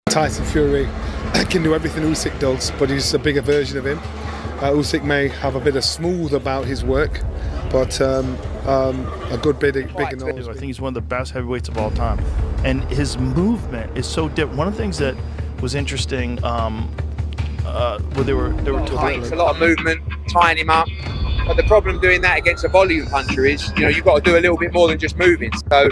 Tyson Fury can do everything Usyk does, but he's a bigger version of him. Usyk may have a bit of smooth about his work, but a good bit big and all. I think he's one of the best heavyweights of all time, and his movement is so different. One of the things that was interesting, where they were talking. It's a lot of movement, tying him up. But the problem doing that against a volume puncher is, you've got to do a little bit more than just moving. So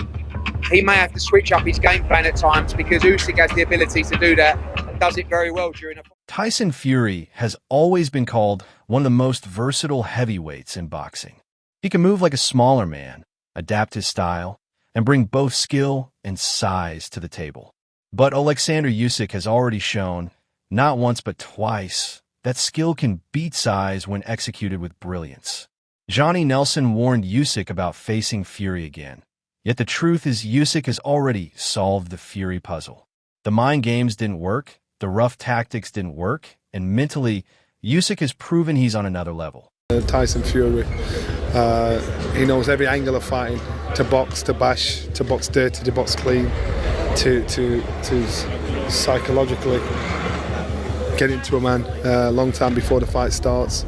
he may have to switch up his game plan at times because Usyk has the ability to do that and does it very well during a. Tyson Fury has always been called one of the most versatile heavyweights in boxing. He can move like a smaller man, adapt his style, and bring both skill and size to the table. But Oleksander Usyk has already shown, not once but twice, that skill can beat size when executed with brilliance. Johnny Nelson warned Usyk about facing Fury again. Yet the truth is Usyk has already solved the Fury puzzle. The mind games didn't work, the rough tactics didn't work, and mentally, Usyk has proven he's on another level. Tyson Fury, he knows every angle of fighting, to box, to bash, to box dirty, to box clean, to psychologically get into a man a long time before the fight starts.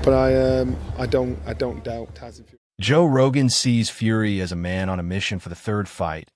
But I don't doubt Tyson Fury. Joe Rogan sees Fury as a man on a mission for the third fight,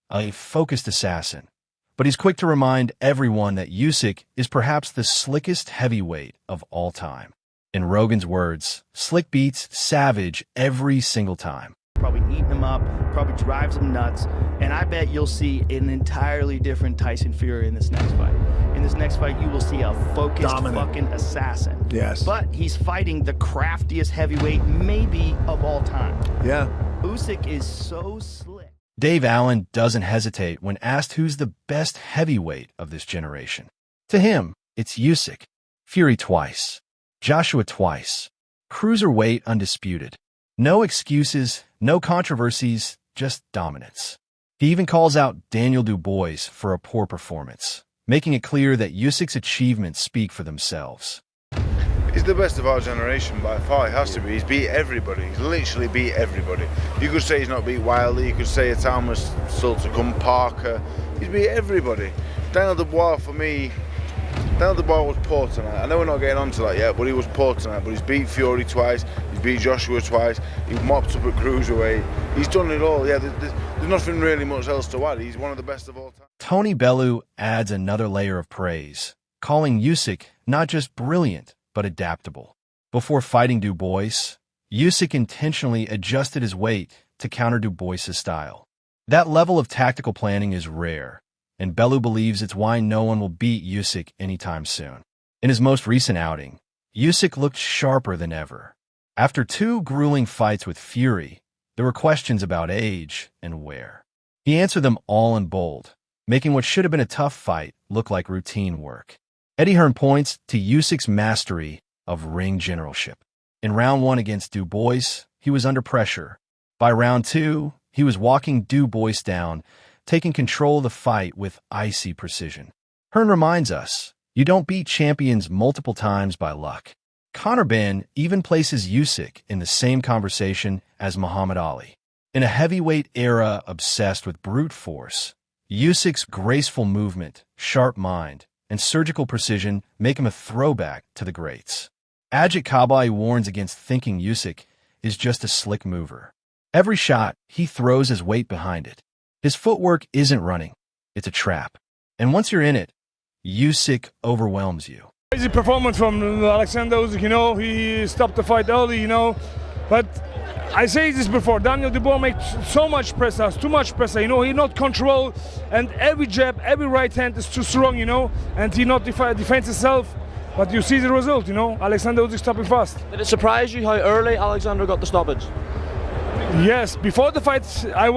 a focused assassin. But he's quick to remind everyone that Usyk is perhaps the slickest heavyweight of all time. In Rogan's words, slick beats savage every single time. Probably eating him up, probably drives him nuts, and I bet you'll see an entirely different Tyson Fury in this next fight. In this next fight, you will see a focused fucking assassin. Yes. But he's fighting the craftiest heavyweight maybe of all time. Yeah. Usyk is so slick. Dave Allen doesn't hesitate when asked who's the best heavyweight of this generation. To him, it's Usyk, Fury twice, Joshua twice, cruiserweight undisputed. No excuses, no controversies, just dominance. He even calls out Daniel Dubois for a poor performance, making it clear that Usyk's achievements speak for themselves. He's the best of our generation by far. He has to be. He's beat everybody. He's literally beat everybody. You could say he's not beat Wiley. You could say it's Thomas, Sultan, Parker. He's beat everybody. Daniel Dubois, for me, Daniel Dubois was poor tonight. I know we're not getting onto that yet, but he was poor tonight. But he's beat Fury twice. He's beat Joshua twice. He mopped up at cruiserweight. He's done it all. Yeah, there's nothing really much else to add. He's one of the best of all time. Tony Bellew adds another layer of praise, calling Usyk not just brilliant, but adaptable. Before fighting Dubois, Usyk intentionally adjusted his weight to counter Dubois' style. That level of tactical planning is rare, and Bellew believes it's why no one will beat Usyk anytime soon. In his most recent outing, Usyk looked sharper than ever. After two grueling fights with Fury, there were questions about age and wear. He answered them all in bold, making what should have been a tough fight look like routine work. Eddie Hearn points to Usyk's mastery of ring generalship. In round one against Dubois, he was under pressure. By round two, he was walking Dubois down, taking control of the fight with icy precision. Hearn reminds us, you don't beat champions multiple times by luck. Conor Benn even places Usyk in the same conversation as Muhammad Ali. In a heavyweight era obsessed with brute force, Usyk's graceful movement, sharp mind, and surgical precision make him a throwback to the greats. Ajit Kabai warns against thinking Usyk is just a slick mover. Every shot, he throws his weight behind it. His footwork isn't running, it's a trap. And once you're in it, Usyk overwhelms you. Crazy performance from Oleksander Usyk, he stopped the fight early, but I say this before, Daniel Dubois makes so much pressure, too much pressure, he not control, and every jab, every right hand is too strong, and he not defends himself, but you see the result, Oleksander Usyk stopping fast. Did it surprise you how early Alexander got the stoppage? Yes, before the fight, I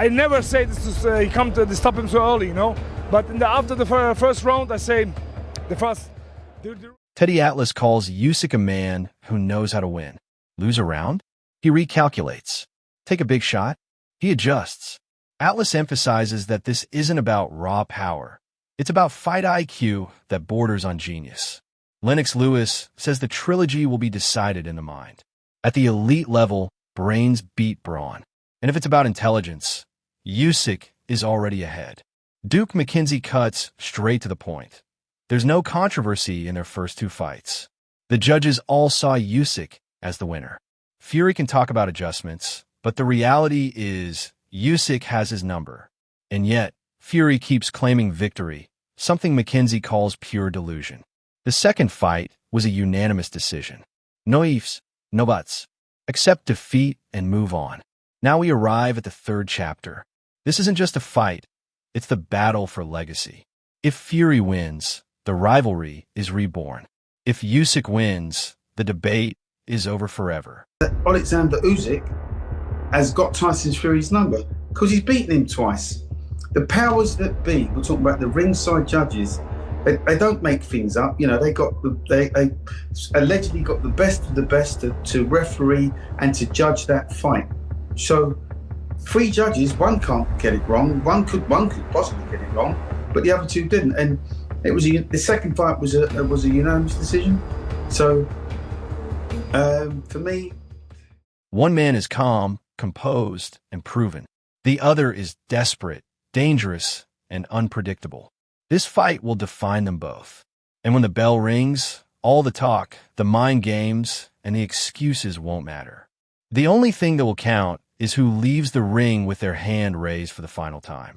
never say this is, he come to stop him so early, but after the first round, I say the first. Teddy Atlas calls Usyk a man who knows how to win. Lose a round? He recalculates. Take a big shot? He adjusts. Atlas emphasizes that this isn't about raw power. It's about fight IQ that borders on genius. Lennox Lewis says the trilogy will be decided in the mind. At the elite level, brains beat brawn. And if it's about intelligence, Usyk is already ahead. Duke McKenzie cuts straight to the point. There's no controversy in their first two fights. The judges all saw Usyk as the winner. Fury can talk about adjustments, but the reality is Usyk has his number. And yet, Fury keeps claiming victory, something McKenzie calls pure delusion. The second fight was a unanimous decision. No ifs, no buts. Accept defeat and move on. Now we arrive at the third chapter. This isn't just a fight, it's the battle for legacy. If Fury wins, the rivalry is reborn. If Usyk wins, the debate is over forever. Oleksander Usyk has got Tyson Fury's number because he's beaten him twice. The powers that be, we're talking about the ringside judges, they don't make things up. You know, they allegedly got the best of the best to referee and to judge that fight. So 3 judges, one can't get it wrong, one could possibly get it wrong, but the other 2 didn't. And it was the second fight was a unanimous decision. So for me, one man is calm, composed, and proven. The other is desperate, dangerous, and unpredictable. This fight will define them both. And when the bell rings, all the talk, the mind games, and the excuses won't matter. The only thing that will count is who leaves the ring with their hand raised for the final time.